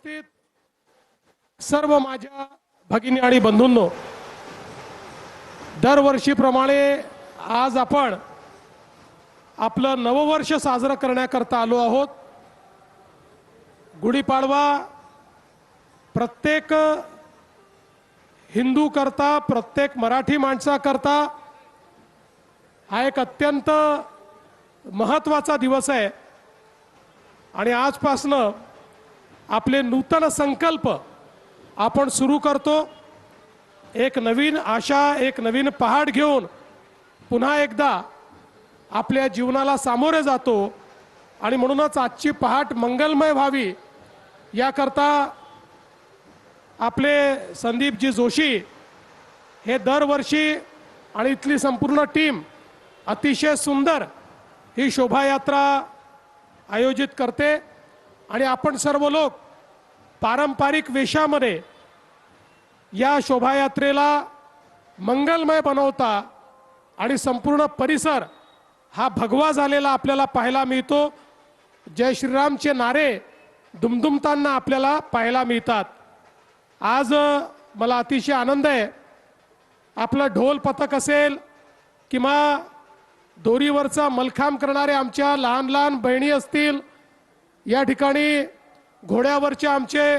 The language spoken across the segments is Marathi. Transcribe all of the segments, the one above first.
उपस्थित सर्व माझ्या भगिनी आणि बंधूंनो, दरवर्षीप्रमाणे आज आपण आपलं नववर्ष साजरं करण्याकरता आलो आहोत। गुढीपाडवा प्रत्येक हिंदू करता, प्रत्येक मराठी माणसा करता हा एक अत्यंत महत्त्वाचा दिवस आहे आणि आजपासनं आपले नूतन संकल्प आपण सुरू करतो। एक नवीन आशा, एक नवीन पहाट घेऊन पुन्हा एकदा आपल्या जीवनाला सामोरे जातो आणि म्हणूनच आजची पहाट मंगलमय व्हावी याकरता आपले संदीपजी जोशी हे दरवर्षी आणि इथली संपूर्ण टीम अतिशय सुंदर ही शोभायात्रा आयोजित करते आणि आपण सर्व लोक पारंपरिक वेशामध्ये या शोभायात्रेला मंगलमय बनवता आणि संपूर्ण परिसर हा भगवा झालेला आपल्याला पाहायला मिळतो। जय श्रीरामचे नारे दुमदुमताना आपल्याला पाहायला मिळतात। आज मला अतिशय आनंद आहे, आपलं ढोल पथक असेल किंवा दोरीवरचा मलखांब करणारे आमच्या लहान लहान बहिणी असतील, या ठिकाणी घोड्यावरच्या आमचे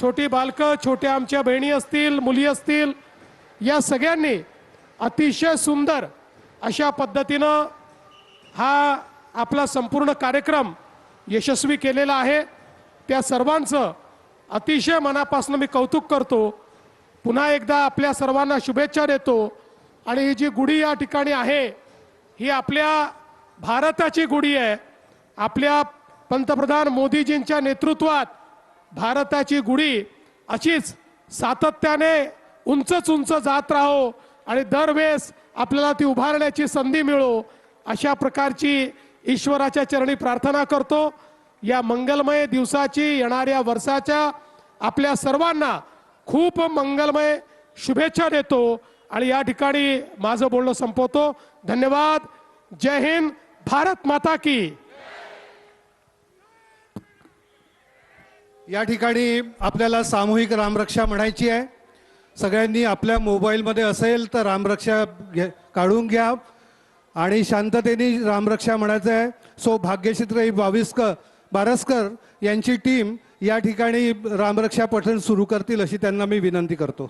छोटी बालकं, छोट्या आमच्या बहिणी असतील, मुली असतील, या सगळ्यांनी अतिशय सुंदर अशा पद्धतीनं हा आपला संपूर्ण कार्यक्रम यशस्वी केलेला आहे। त्या सर्वांचं अतिशय मनापासून मी कौतुक करतो। पुन्हा एकदा आपल्या सर्वांना शुभेच्छा देतो आणि ही जी गुढी या ठिकाणी आहे ही आपल्या भारताची गुढी आहे। आपल्या पंतप्रधान मोदीजींच्या नेतृत्वात भारताची गुढी अशीच सातत्याने उंचच उंच जात राहो आणि दरवेळेस आपल्याला ती उभारण्याची संधी मिळो, अशा प्रकारची ईश्वराच्या चरणी प्रार्थना करतो। या मंगलमय दिवसाची, येणाऱ्या वर्षाच्या आपल्या सर्वांना खूप मंगलमय शुभेच्छा देतो आणि या ठिकाणी माझं बोलणं संपवतो। धन्यवाद। जय हिंद, भारत माता की। या ठिकाणी आपल्याला सामूहिक रामरक्षा म्हणायची आहे। सगळ्यांनी आपल्या मोबाईलमध्ये असेल तर रामरक्षा काढून घ्या आणि शांततेने रामरक्षा म्हणायचं आहे। सो भाग्यश्री बारस्कर यांची टीम या ठिकाणी रामरक्षा पठण सुरू करतील अशी त्यांना मी विनंती करतो।